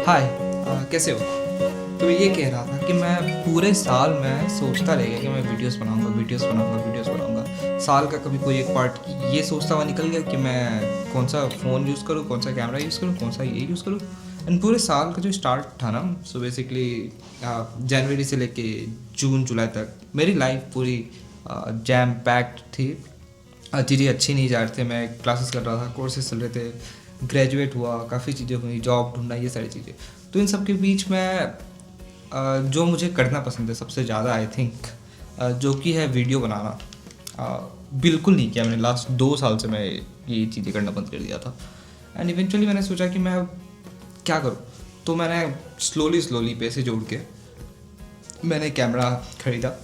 हाय। कैसे हो? तो मैं ये कह रहा था कि मैं पूरे साल मैं सोचता रह गया कि मैं वीडियोस बनाऊंगा, वीडियोस बनाऊंगा, वीडियोस बनाऊंगा। साल का कभी कोई एक पार्ट ये सोचता हुआ निकल गया कि मैं कौन सा फ़ोन यूज़ करूँ, कौन सा कैमरा यूज़ करूँ, कौन सा ये यूज़ करूँ। एंड पूरे साल का जो स्टार्ट था ना, सो बेसिकली जनवरी से लेके जून जुलाई तक मेरी लाइफ पूरी जैम पैक्ड थी। चीज़ें अच्छी नहीं जा रही थे, मैं क्लासेस कर रहा था, कोर्सेज चल रहे थे, ग्रेजुएट हुआ, काफ़ी चीज़ें हुई, जॉब ढूंढना, ये सारी चीज़ें। तो इन सब के बीच में जो मुझे करना पसंद है सबसे ज़्यादा, आई थिंक जो कि है वीडियो बनाना। बिल्कुल नहीं किया मैंने, लास्ट 2 साल से मैं ये चीज़ें करना बंद कर दिया था। एंड इवेंचुअली मैंने सोचा कि मैं क्या करूँ। तो मैंने स्लोली स्लोली पैसे जोड़ के मैंने कैमरा ख़रीदा।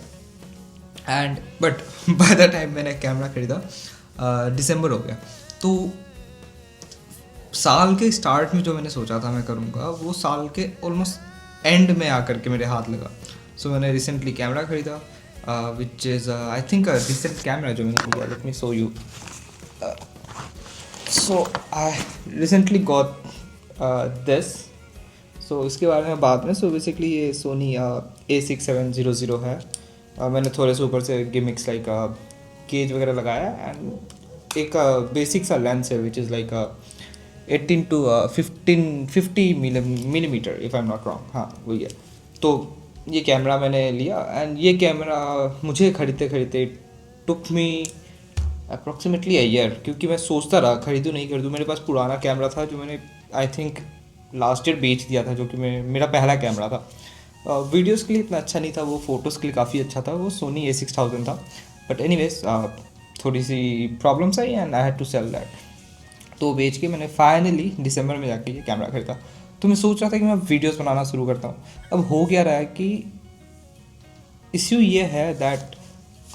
And but by the time मैंने कैमरा ख़रीदा दिसंबर हो गया। तो साल के स्टार्ट में जो मैंने सोचा था मैं करूँगा, वो साल के ऑलमोस्ट एंड में आकर के मेरे हाथ लगा। सो मैंने रिसेंटली कैमरा ख़रीदा, which is I think a decent camera जो मैंने खरीदा। Let me show you. So I recently got this. सो इसके बारे में बाद में, सो बेसिकली ये सोनी A6700 है। मैंने थोड़े से ऊपर से गिमिक्स लाइक केज वगैरह लगाया एंड एक बेसिक सा लेंस है which is like 18 to 50 millimetre, if I am not wrong. हाँ वही है। तो ये कैमरा मैंने लिया एंड ये कैमरा मुझे खरीदते खरीदते टुक मी अप्रॉक्सीमेटली अ ईयर, क्योंकि मैं सोचता रहा खरीदूँ नहीं खरीदूँ। मेरे पास पुराना कैमरा था जो मैंने आई थिंक लास्ट ईयर बेच दिया था, जो कि मेरा पहला कैमरा था। वीडियोस के लिए इतना अच्छा नहीं था, वो फ़ोटोज़ के लिए काफ़ी अच्छा था। वो सोनी A6000 था। बट एनीवेज थोड़ी सी प्रॉब्लम्स आई and I had to sell that. तो बेच के मैंने फाइनली दिसंबर में जाके ये कैमरा खरीदा। तो मैं सोच रहा था कि मैं वीडियोस बनाना शुरू करता हूँ। अब हो क्या रहा है कि इश्यू ये है दैट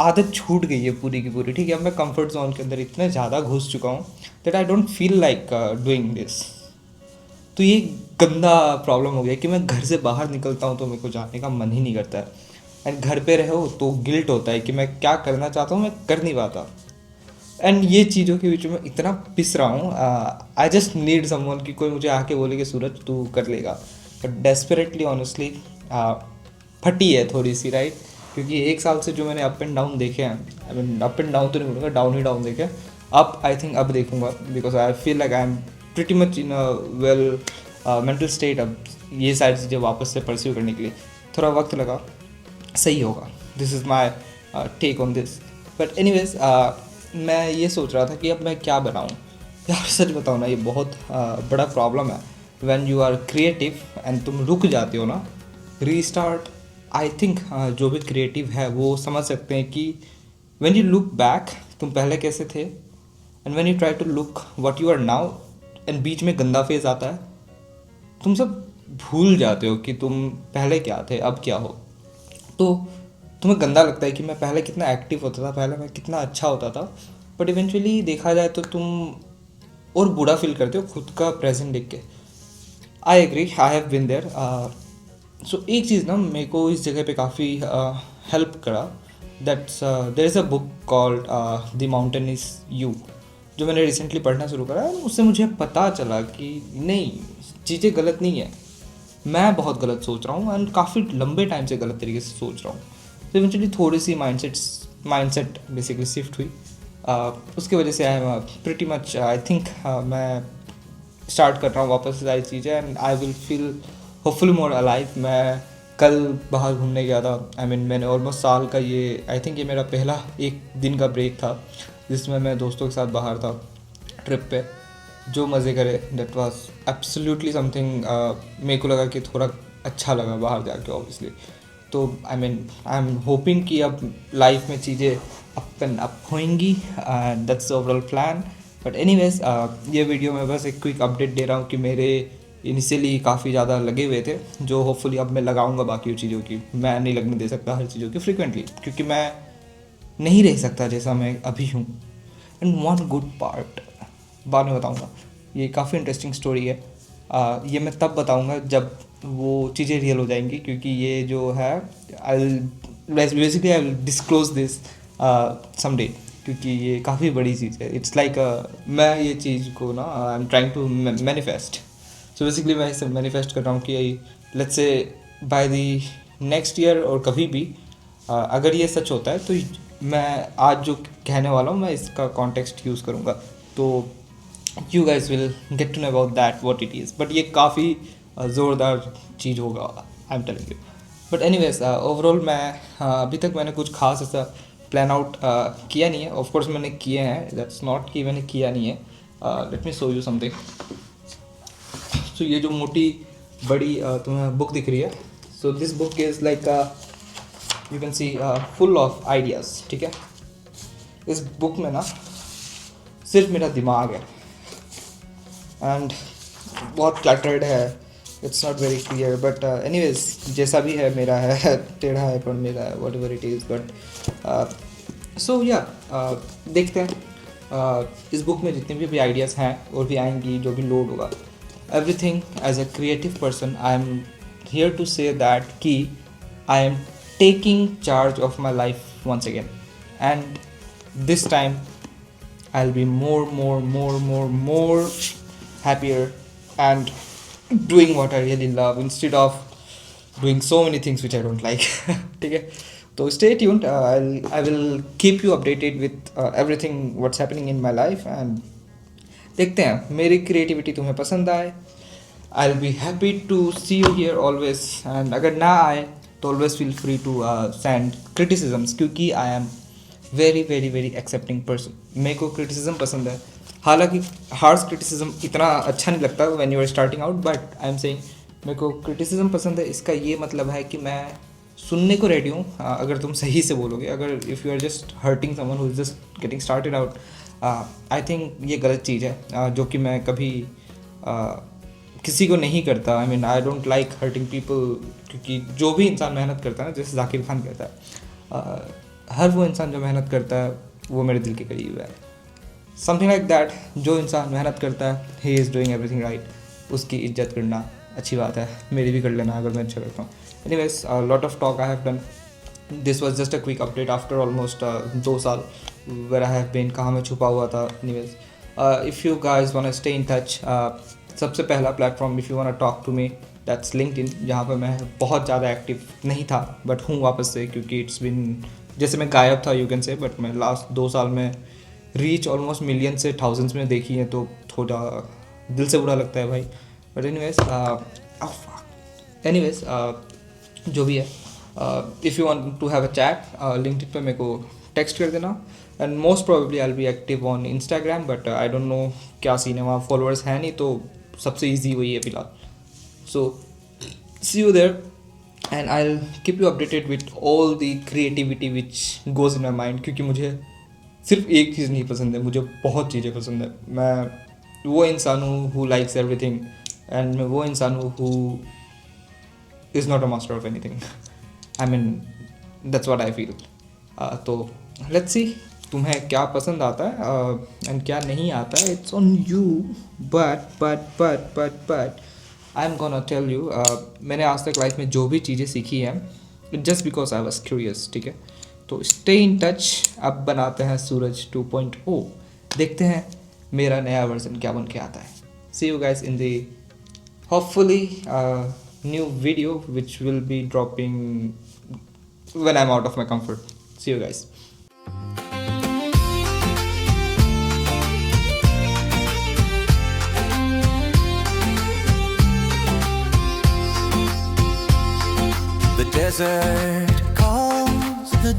आदत छूट गई है पूरी की पूरी। ठीक है, अब मैं कंफर्ट जोन के अंदर इतना ज़्यादा घुस चुका हूँ that I don't feel like doing this. तो ये गंदा प्रॉब्लम हो गया कि मैं घर से बाहर निकलता हूँ तो मेरे को जाने का मन ही नहीं करता है। एंड घर पे रहो तो गिल्ट होता है कि मैं क्या करना चाहता हूँ मैं कर नहीं पाता। एंड ये चीज़ों के बीच में इतना पिस रहा हूँ। आई जस्ट नीड समवन कि कोई मुझे आके बोले कि सूरज तू कर लेगा। बट डेस्परेटली ऑनेस्टली फटी है थोड़ी सी, राइट। क्योंकि एक साल से जो मैंने अप एंड डाउन देखे हैं, I mean up and down तो नहीं बोलूँगा, डाउन ही डाउन देखे। अब आई थिंक अब देखूंगा, because I feel like I am pretty much in a well mental state. अब ये सारी चीज़ें वापस से परस्यू करने के लिए थोड़ा वक्त लगा, सही होगा। This is my take on this. But anyways मैं ये सोच रहा था कि अब मैं क्या बनाऊँ। यार सच बताऊँ ना, ये बहुत बड़ा प्रॉब्लम है। When you are creative and तुम रुक जाते हो ना, रीस्टार्ट। आई थिंक जो भी क्रिएटिव है वो समझ सकते हैं कि व्हेन यू लुक बैक तुम पहले कैसे थे, and when you try to look what you are now, and बीच में गंदा फेज आता है, तुम सब भूल जाते हो कि तुम पहले क्या थे अब क्या हो। तो तुम्हें गंदा लगता है कि मैं पहले कितना एक्टिव होता था, पहले मैं कितना अच्छा होता था। बट इवेंचुअली देखा जाए तो तुम और बुरा फील करते हो खुद का प्रेजेंट देख के। I agree, I have been there. So एक चीज़ ना मेरे को इस जगह पे काफ़ी हेल्प करा। That's there is a book called the mountain is you, जो मैंने रिसेंटली पढ़ना शुरू करा। उससे मुझे पता चला कि नहीं, चीज़ें गलत नहीं है, मैं बहुत गलत सोच रहा हूँ एंड काफ़ी लंबे टाइम से गलत तरीके से सोच रहा हूँ। तो इवेंचुअली थोड़ी सी माइंडसेट बेसिकली शिफ्ट हुई। उसकी वजह से I am pretty much I think मैं स्टार्ट कर रहा हूँ वापस से सारी चीज़ें and I will feel hopefully more alive. मैं कल बाहर घूमने गया था। आई मीन मैंने ऑलमोस्ट साल का ये आई थिंक ये मेरा पहला एक दिन का ब्रेक था जिसमें मैं दोस्तों के साथ बाहर था ट्रिप पे। जो मज़े करे, दैट वाज एब्सोल्युटली समथिंग। मेरे को लगा कि थोड़ा अच्छा लगा बाहर जाके ऑब्वियसली। तो I mean I am hoping कि अब लाइफ में चीज़ें अप एंड अप होंगी, that's overall plan. But anyways ये वीडियो में बस एक क्विक अपडेट दे रहा हूँ कि मेरे इनिशियली काफ़ी ज़्यादा लगे हुए थे, जो होपफुली अब मैं लगाऊंगा बाकी चीज़ों की। मैं नहीं लगने दे सकता हर चीज़ों की फ्रिक्वेंटली, क्योंकि मैं नहीं रह सकता जैसा मैं अभी हूँ। एंड वन गुड पार्ट बाद में बताऊँगा, ये काफ़ी इंटरेस्टिंग स्टोरी है। ये मैं तब बताऊँगा जब वो चीज़ें रियल हो जाएंगी, क्योंकि ये जो है I basically I will disclose this someday, क्योंकि ये काफ़ी बड़ी चीज़ है। इट्स लाइक मैं ये चीज़ को ना I am trying to manifest. So basically मैं इसे मैनिफेस्ट कर रहा हूँ कि let's say by the next year और कभी भी अगर ये सच होता है तो मैं आज जो कहने वाला हूँ मैं इसका कॉन्टेक्स्ट यूज़ करूँगा, तो you guys will get to know about that what it is. But ये काफ़ी ज़ोरदार चीज़ होगा, I am telling you. But anyways overall मैं अभी तक मैंने कुछ खास ऐसा प्लान आउट किया नहीं है। ऑफ कोर्स मैंने किए हैं, दैट्स नॉट कि मैंने किया नहीं है। Let me show you something. So ये जो मोटी बड़ी तुम्हें बुक दिख रही है, so this book is like you can see full of ideas, ठीक है। इस बुक में ना सिर्फ मेरा दिमाग है एंड बहुत क्लटर्ड है, it's not very clear, but anyways जैसा भी है मेरा है, टेढ़ा है पर मेरा है, what ever it is. But so या देखते हैं इस बुक में जितने भी आइडियाज़ हैं और भी आएंगी, जो भी लोड होगा, everything as a creative person I am here to say that कि आई एम taking charge of my life once again, and this time I'll be more happier and doing what I really love instead of doing so many things which I don't like. ठीक है, तो stay tuned. I will keep you updated with everything what's happening in my life, and देखते हैं मेरी creativity तुम्हें पसंद आए। I'll be happy to see you here always, and अगर ना आए तो always feel free to send criticisms, क्योंकि I am very accepting person. मेरे को क्रिटिसिज्म पसंद है, हालांकि हार्श क्रिटिसिज्म इतना अच्छा नहीं लगता when you are starting out, but I am saying मेरे को क्रिटिसिज्म पसंद है। इसका ये मतलब है कि मैं सुनने को रेडी हूँ अगर तुम सही से बोलोगे। अगर if you are just hurting someone who is just getting started out, I think ये गलत चीज़ है, जो कि मैं कभी किसी को नहीं करता। I mean I don't like hurting people, क्योंकि जो भी इंसान मेहनत करता है ना, जैसे जाकिर खान कहता है, हर वो इंसान जो मेहनत करता है वो मेरे दिल के करीब है, समथिंग लाइक दैट। जो इंसान मेहनत करता है he is doing everything right, उसकी इज्जत करना अच्छी बात है, मेरी भी कर लेना अगर मैं अच्छा करता हूँ। Anyways lot of talk I have done, this was just a quick update after almost 2 साल वेर आई हैव बीन, कहाँ में छुपा हुआ था। Anyways if you guys want to stay in touch, सबसे पहला platform if you want to talk to me that's LinkedIn, जहाँ पर मैं बहुत ज़्यादा एक्टिव नहीं था बट हूँ वापस से, क्योंकि इट्स बिन, जैसे मैं गायब था यू कैन से, बट मैं लास्ट 2 साल में रीच ऑलमोस्ट मिलियन से थाउजेंड्स में देखी है, तो थोड़ा दिल से बुरा लगता है भाई। बट एनीवेज जो भी है, if you want to have a chat LinkedIn पे मेरे को टेक्स्ट कर देना, and most probably I will be active on Instagram, but I don't know क्या सीन है, वहाँ फॉलोअर्स हैं नहीं, तो सबसे ईजी वही है फिलहाल। So see you there, and I'll keep you updated with all the creativity which goes in my mind, क्योंकि मुझे सिर्फ एक चीज़ नहीं पसंद है, मुझे बहुत चीज़ें पसंद है। मैं वो इंसान हूँ who likes everything, and मैं वो इंसान हूँ who is not a master of anything. I mean that's what I feel. तो let's see तुम्हें क्या पसंद आता है एंड क्या नहीं आता है, it's on you. But I am gonna tell you, मैंने आज तक लाइफ में जो भी चीज़ें सीखी हैं just because I was curious, ठीक है। तो स्टे इन टच, अब बनाते हैं सूरज 2.0, देखते हैं मेरा नया वर्जन क्या बन के आता है। See you guys in the hopefully new video which will be dropping when I am out of my comfort. See you guys. The desert calls the